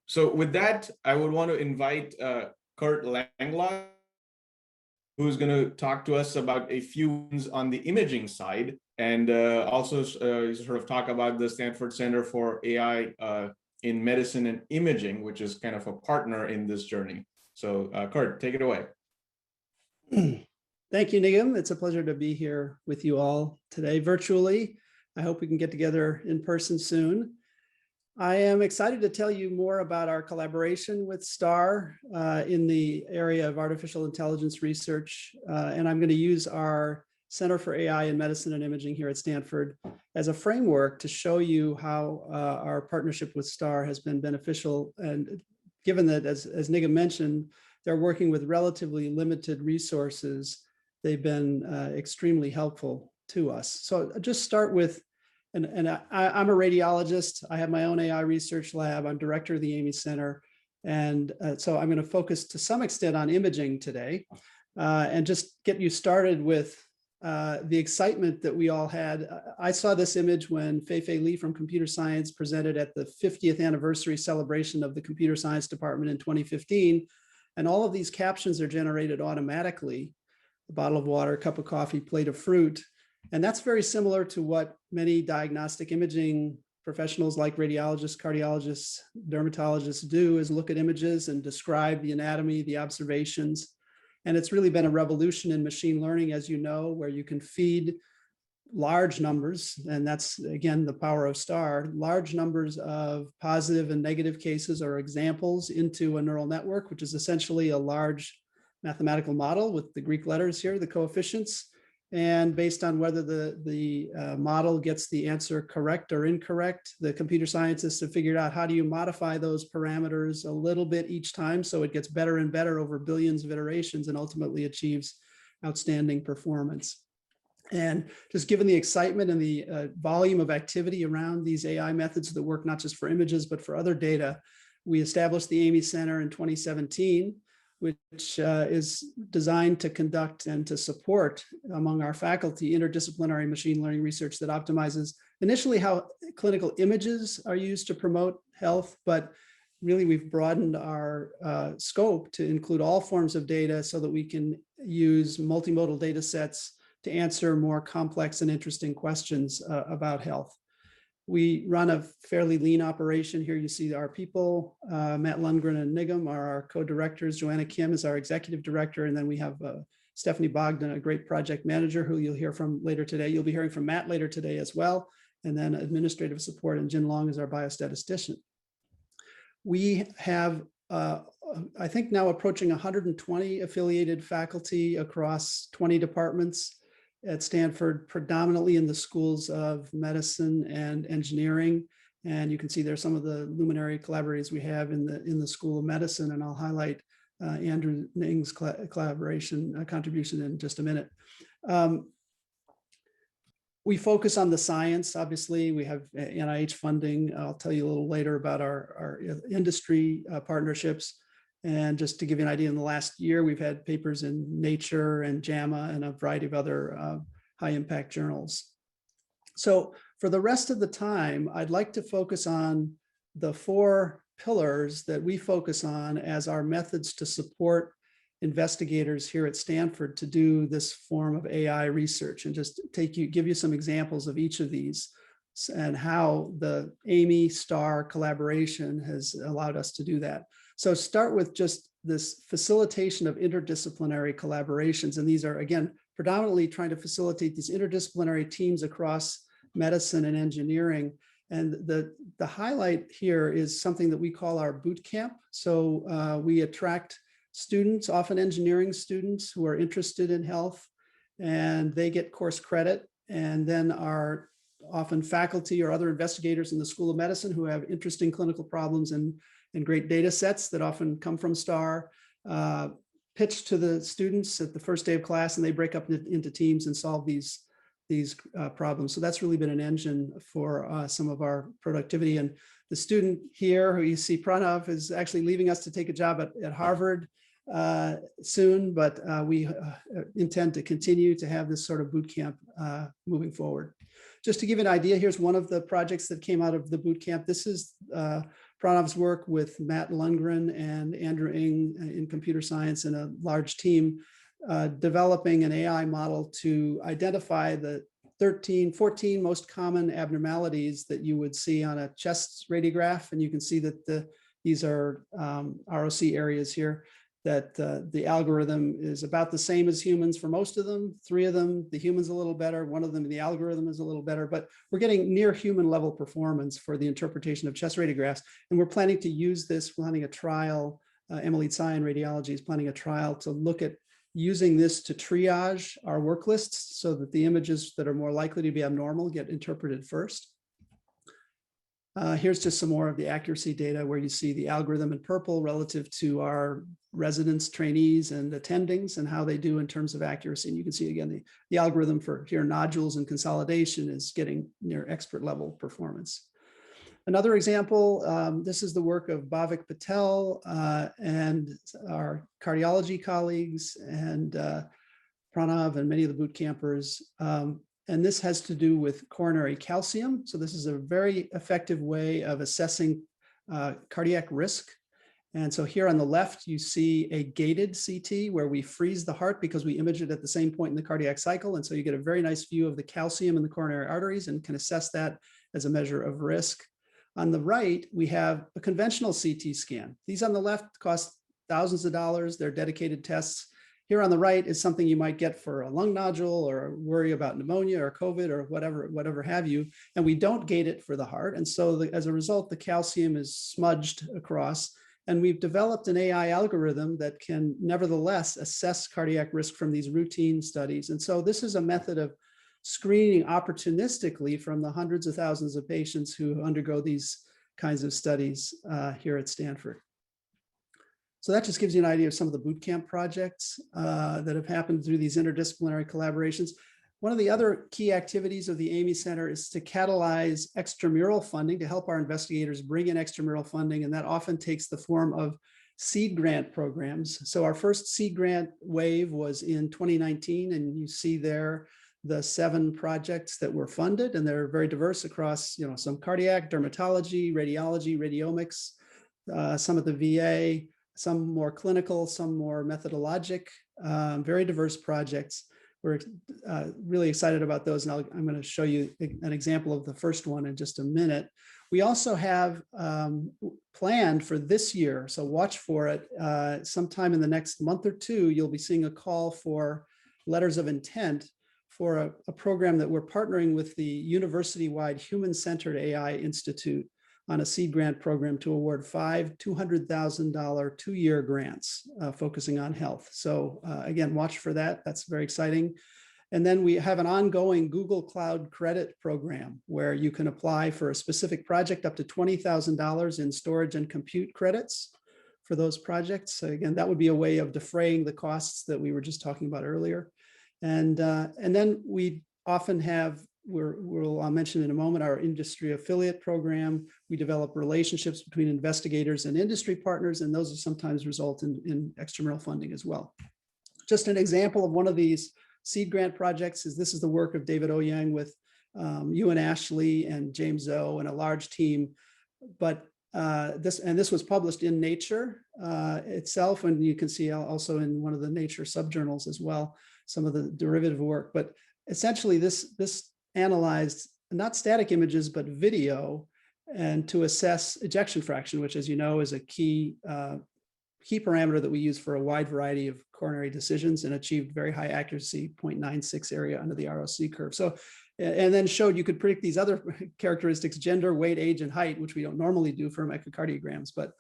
So with that, I would want to invite Curt Langlotz, who's going to talk to us about a few things on the imaging side, and also sort of talk about the Stanford Center for AI in Medicine and Imaging, which is kind of a partner in this journey. So Curt, take it away. Thank you, Nigam. It's a pleasure to be here with you all today virtually. I hope we can get together in person soon. I am excited to tell you more about our collaboration with Starr in the area of artificial intelligence research. And I'm going to use our Center for AI in Medicine and Imaging here at Stanford as a framework to show you how our partnership with Starr has been beneficial. And given that, as Nigam mentioned, they're working with relatively limited resources, they've been extremely helpful to us. So I'll just start with, I'm a radiologist. I have my own AI research lab. I'm director of the AIMI Center. And so I'm going to focus to some extent on imaging today and just get you started with the excitement that we all had. I saw this image when Fei-Fei Li from computer science presented at the 50th anniversary celebration of the computer science department in 2015. And all of these captions are generated automatically: a bottle of water, a cup of coffee, plate of fruit. And that's very similar to what many diagnostic imaging professionals like radiologists, cardiologists, dermatologists do, is look at images and describe the anatomy, the observations. And it's really been a revolution in machine learning, as you know, where you can feed large numbers, and that's, again, the power of Starr, large numbers of positive and negative cases or examples into a neural network, which is essentially a large mathematical model with the Greek letters here, the coefficients. And based on whether the model gets the answer correct or incorrect, the computer scientists have figured out how do you modify those parameters a little bit each time so it gets better and better over billions of iterations and ultimately achieves outstanding performance. And just given the excitement and the volume of activity around these AI methods that work not just for images, but for other data, we established the AIMI Center in 2017, which is designed to conduct and to support among our faculty interdisciplinary machine learning research that optimizes initially how clinical images are used to promote health, but really we've broadened our scope to include all forms of data so that we can use multimodal data sets to answer more complex and interesting questions about health. We run a fairly lean operation here. You see our people, Matt Lundgren and Nigam are our co-directors. Joanna Kim is our executive director. And then we have Stephanie Bogdan, a great project manager who you'll hear from later today. You'll be hearing from Matt later today as well. And then administrative support, and Jin Long is our biostatistician. We have, I think now approaching 120 affiliated faculty across 20 departments at Stanford, predominantly in the schools of medicine and engineering. And you can see there's some of the luminary collaborators we have in the School of Medicine, and I'll highlight Andrew Ning's collaboration contribution in just a minute. We focus on the science. Obviously, we have NIH funding. I'll tell you a little later about our industry partnerships. And just to give you an idea, in the last year, we've had papers in Nature and JAMA and a variety of other high impact journals. So for the rest of the time, I'd like to focus on the 4 pillars that we focus on as our methods to support investigators here at Stanford to do this form of AI research, and just give you some examples of each of these and how the AIMI Starr collaboration has allowed us to do that. So start with just this facilitation of interdisciplinary collaborations. And these are, again, predominantly trying to facilitate these interdisciplinary teams across medicine and engineering. And the highlight here is something that we call our boot camp. So we attract students, often engineering students who are interested in health, and they get course credit. And then our often faculty or other investigators in the School of Medicine who have interesting clinical problems and great data sets that often come from Starr, pitch to the students at the first day of class, and they break up into teams and solve these problems. So that's really been an engine for some of our productivity. And the student here who you see, Pranav, is actually leaving us to take a job at Harvard soon, but we intend to continue to have this sort of boot camp moving forward. Just to give you an idea, here's one of the projects that came out of the boot camp. This is Pranav's work with Matt Lundgren and Andrew Ng in computer science and a large team developing an AI model to identify the 14 most common abnormalities that you would see on a chest radiograph. And you can see that these are ROC areas here, that the algorithm is about the same as humans for most of them. 3 of them, the human's a little better. 1 of them, the algorithm is a little better, but we're getting near human level performance for the interpretation of chest radiographs. And we're planning to use this, planning a trial. Emily Tsai in Radiology is planning a trial to look at using this to triage our work lists so that the images that are more likely to be abnormal get interpreted first. Here's just some more of the accuracy data where you see the algorithm in purple relative to our residents, trainees, and attendings and how they do in terms of accuracy. And you can see again, the algorithm for here nodules and consolidation is getting near expert level performance. Another example, this is the work of Bhavik Patel and our cardiology colleagues and Pranav and many of the boot campers. And this has to do with coronary calcium. So this is a very effective way of assessing cardiac risk. And so here on the left, you see a gated CT where we freeze the heart because we image it at the same point in the cardiac cycle. And so you get a very nice view of the calcium in the coronary arteries and can assess that as a measure of risk. On the right, we have a conventional CT scan. These on the left cost thousands of dollars. They're dedicated tests. Here on the right is something you might get for a lung nodule or worry about pneumonia or COVID or whatever have you. And we don't gate it for the heart. And so as a result, the calcium is smudged across. And we've developed an AI algorithm that can nevertheless assess cardiac risk from these routine studies. And so this is a method of screening opportunistically from the hundreds of thousands of patients who undergo these kinds of studies here at Stanford. So that just gives you an idea of some of the bootcamp projects that have happened through these interdisciplinary collaborations. One of the other key activities of the AIMI Center is to catalyze extramural funding to help our investigators bring in extramural funding, and that often takes the form of seed grant programs. So our first seed grant wave was in 2019, and you see there the 7 projects that were funded, and they're very diverse across, some cardiac, dermatology, radiology, radiomics, some at the VA, some more clinical, some more methodologic, very diverse projects. We're really excited about those, and I'm going to show you an example of the first one in just a minute. We also have planned for this year, so watch for it. Sometime in the next month or 2, you'll be seeing a call for letters of intent for a program that we're partnering with the university-wide Human-Centered AI Institute on a seed grant program to award 5 $200,000 2-year grants focusing on health. So again, watch for that. That's very exciting. And then we have an ongoing Google Cloud credit program where you can apply for a specific project up to $20,000 in storage and compute credits for those projects. So again, that would be a way of defraying the costs that we were just talking about earlier. And then we often have, I'll mention in a moment, our industry affiliate program. We develop relationships between investigators and industry partners, and those sometimes result in extramural funding as well. Just an example of one of these seed grant projects is this is the work of David Oyang with Ewan Ashley and James Zoe and a large team. But this was published in Nature itself, and you can see also in one of the Nature subjournals as well, some of the derivative work. But essentially this analyzed not static images, but video, and to assess ejection fraction, which, as you know, is a key parameter that we use for a wide variety of coronary decisions, and achieved very high accuracy, 0.96 area under the ROC curve. So, and then showed you could predict these other characteristics: gender, weight, age, and height, which we don't normally do for echocardiograms, but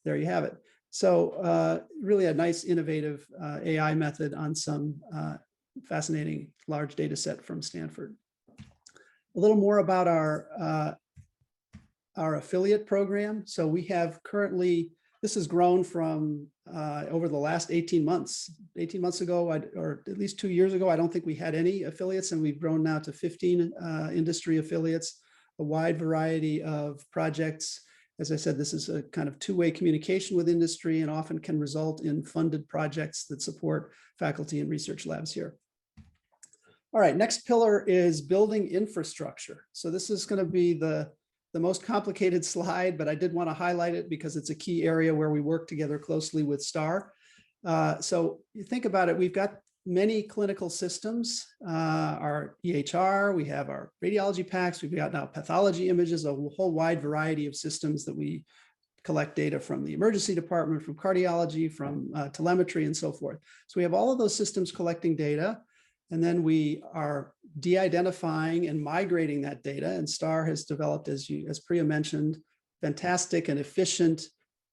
there you have it. So really a nice innovative AI method on some fascinating large data set from Stanford. A little more about our affiliate program. So we have currently, this has grown from over the last 18 months. 18 months ago, or at least 2 years ago, I don't think we had any affiliates, and we've grown now to 15 industry affiliates, a wide variety of projects. As I said, this is a kind of two-way communication with industry and often can result in funded projects that support faculty and research labs here. All right, next pillar is building infrastructure. So this is going to be the the most complicated slide, but I did want to highlight it because it's a key area where we work together closely with Starr. So you think about it, we've got many clinical systems, our EHR, we have our radiology packs, we've got now pathology images, a whole wide variety of systems that we collect data from the emergency department, from cardiology, from telemetry, and so forth. So we have all of those systems collecting data, and then we are de-identifying and migrating that data. And Starr has developed, as Priya mentioned, fantastic and efficient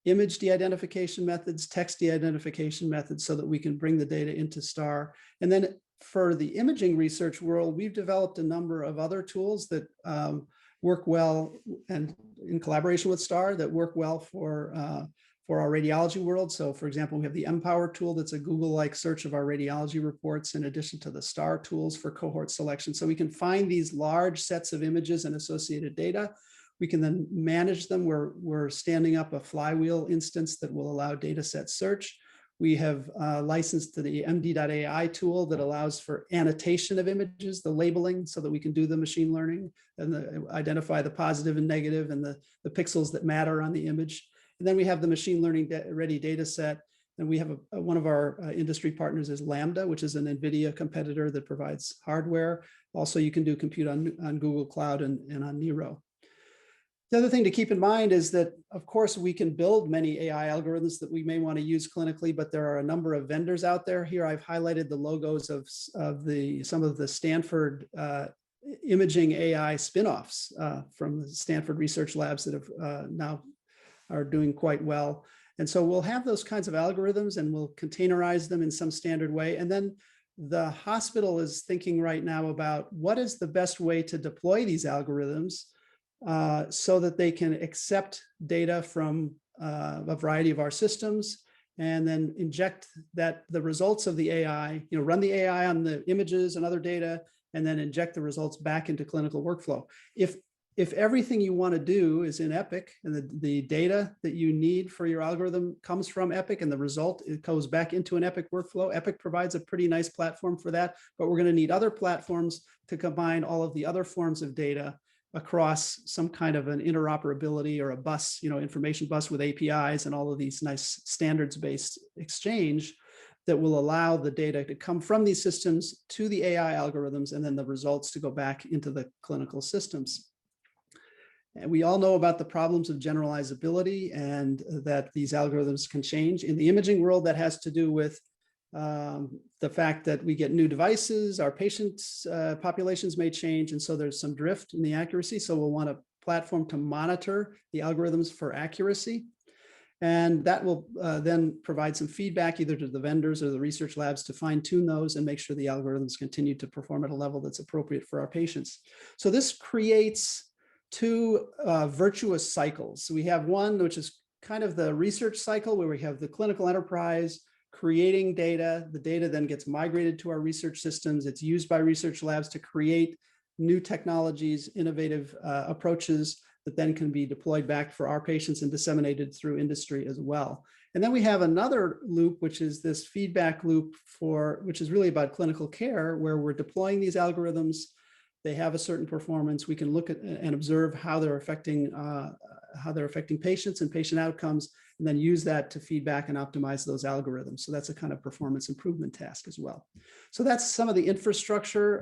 image de-identification methods, text de-identification methods, so that we can bring the data into Starr. And then for the imaging research world, we've developed a number of other tools that work well, and in collaboration with Starr, that work well for our radiology world. So for example, we have the Empower tool that's a Google-like search of our radiology reports, in addition to the Starr tools for cohort selection. So we can find these large sets of images and associated data. We can then manage them. We're standing up a flywheel instance that will allow data set search. We have licensed to the MD.AI tool that allows for annotation of images, the labeling, so that we can do the machine learning and identify the positive and negative and the pixels that matter on the image. And then we have the machine learning ready data set. And we have one of our industry partners is Lambda, which is an NVIDIA competitor that provides hardware. Also, you can do compute on Google Cloud and on Nero. The other thing to keep in mind is that, of course, we can build many AI algorithms that we may want to use clinically, but there are a number of vendors out there. Here I've highlighted the logos of some of the Stanford imaging AI spinoffs from the Stanford research labs that have now are doing quite well. And so we'll have those kinds of algorithms and we'll containerize them in some standard way. And then the hospital is thinking right now about what is the best way to deploy these algorithms so that they can accept data from a variety of our systems and then inject the results of the AI, run the AI on the images and other data, and then inject the results back into clinical workflow. If everything you want to do is in Epic and the data that you need for your algorithm comes from Epic and the result, it goes back into an Epic workflow, Epic provides a pretty nice platform for that, but we're going to need other platforms to combine all of the other forms of data across some kind of an interoperability or a bus, information bus with APIs and all of these nice standards-based exchange that will allow the data to come from these systems to the AI algorithms and then the results to go back into the clinical systems. And we all know about the problems of generalizability and that these algorithms can change. In the imaging world, that has to do with the fact that we get new devices, our patients' populations may change, and so there's some drift in the accuracy. So we'll want a platform to monitor the algorithms for accuracy. And that will then provide some feedback either to the vendors or the research labs to fine tune those and make sure the algorithms continue to perform at a level that's appropriate for our patients. So this creates two virtuous cycles. So we have one, which is kind of the research cycle where we have the clinical enterprise creating data. The data then gets migrated to our research systems. It's used by research labs to create new technologies, innovative approaches that then can be deployed back for our patients and disseminated through industry as well. And then we have another loop, which is this feedback loop which is really about clinical care, where we're deploying these algorithms. They have a certain performance. We can look at and observe how they're affecting patients and patient outcomes, and then use that to feedback and optimize those algorithms. So that's a kind of performance improvement task as well. So that's some of the infrastructure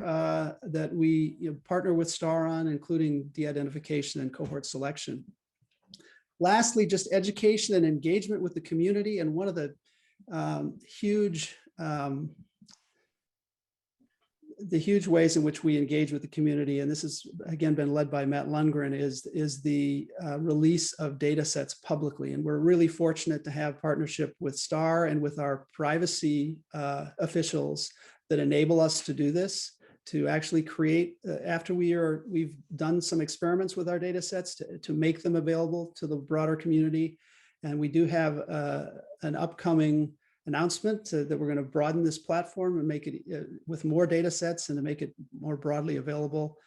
that we partner with Starr on, including de-identification and cohort selection. Lastly, just education and engagement with the community. And one of the huge ways in which we engage with the community, and this has again been led by Matt Lundgren, is the release of data sets publicly. And we're really fortunate to have partnership with Starr and with our privacy officials that enable us to do this, to actually create, after we've done some experiments with our data sets to make them available to the broader community. And we do have an upcoming announcement that we're going to broaden this platform and make it with more data sets and to make it more broadly available.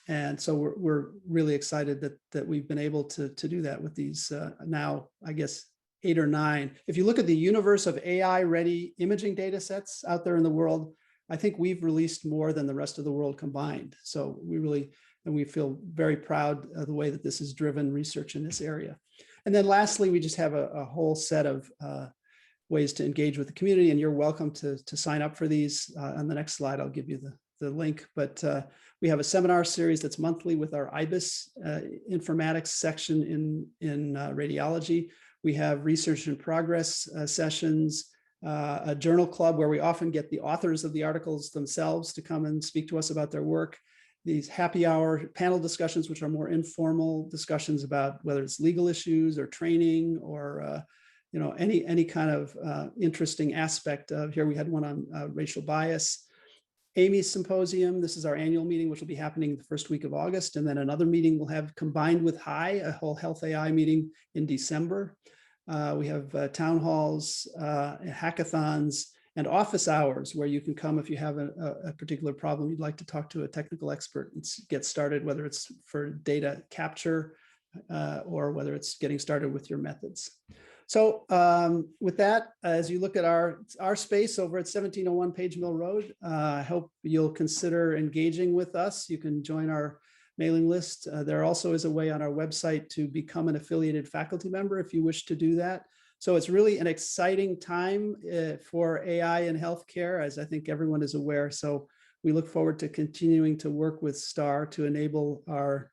And so we're really excited that we've been able to do that with these now, I guess, 8 or 9. If you look at the universe of AI-ready imaging data sets out there in the world, I think we've released more than the rest of the world combined. So we really And we feel very proud of the way that this has driven research in this area. And then lastly, we just have a whole set of ways to engage with the community, and you're welcome to sign up for these. On the next slide, I'll give you the link, but we have a seminar series that's monthly with our IBIS Informatics section in Radiology. We have research in progress sessions, a journal club where we often get the authors of the articles themselves to come and speak to us about their work. These happy hour panel discussions, which are more informal discussions about whether it's legal issues or training or any kind of interesting aspect of. Here we had one on racial bias. AIMI Symposium, this is our annual meeting, which will be happening the first week of August. And then another meeting we'll have combined with HI, a whole health AI meeting in December. We have town halls, hackathons, and office hours where you can come if you have a particular problem you'd like to talk to a technical expert and get started, whether it's for data capture or whether it's getting started with your methods. So with that, as you look at our space over at 1701 Page Mill Road, I hope you'll consider engaging with us. You can join our mailing list. There also is a way on our website to become an affiliated faculty member if you wish to do that. So it's really an exciting time for AI in healthcare, as I think everyone is aware. So we look forward to continuing to work with Starr to enable our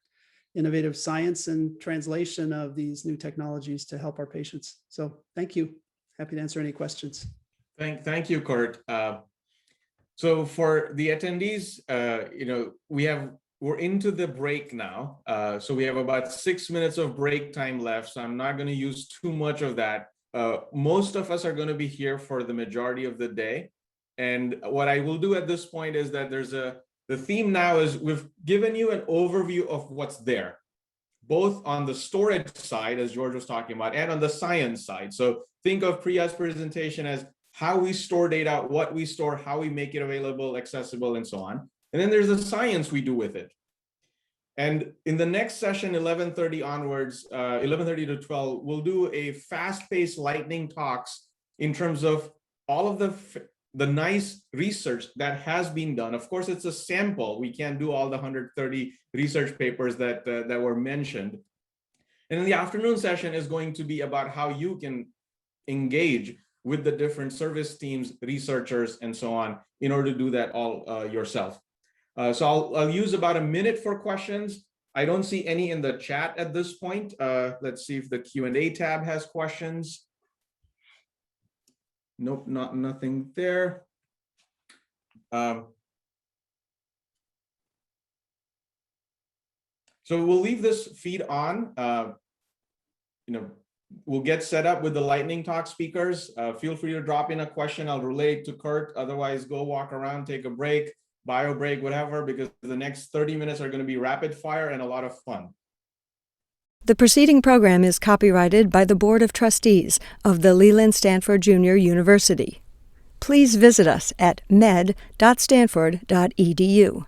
innovative science and translation of these new technologies to help our patients. So thank you. Happy to answer any questions. Thank you, Curt. So for the attendees, we're into the break now. So we have about 6 minutes of break time left. So I'm not going to use too much of that. Most of us are going to be here for the majority of the day. And what I will do at this point is that the theme now is we've given you an overview of what's there, both on the storage side, as George was talking about, and on the science side. So think of Priya's presentation as how we store data, what we store, how we make it available, accessible, and so on. And then there's the science we do with it. And in the next session, 11:30 onwards, 11:30 to 12, we'll do a fast-paced lightning talks in terms of all of the nice research that has been done. Of course, it's a sample. We can't do all the 130 research papers that were mentioned. And then the afternoon session is going to be about how you can engage with the different service teams, researchers, and so on in order to do that all yourself. So I'll use about a minute for questions. I don't see any in the chat at this point. Let's see if the Q&A tab has questions. Nope, nothing there. So we'll leave this feed on. We'll get set up with the lightning talk speakers. Feel free to drop in a question. I'll relay it to Curt. Otherwise, go walk around, take a break, bio break, whatever, because the next 30 minutes are going to be rapid fire and a lot of fun. The preceding program is copyrighted by the Board of Trustees of the Leland Stanford Junior University. Please visit us at med.stanford.edu.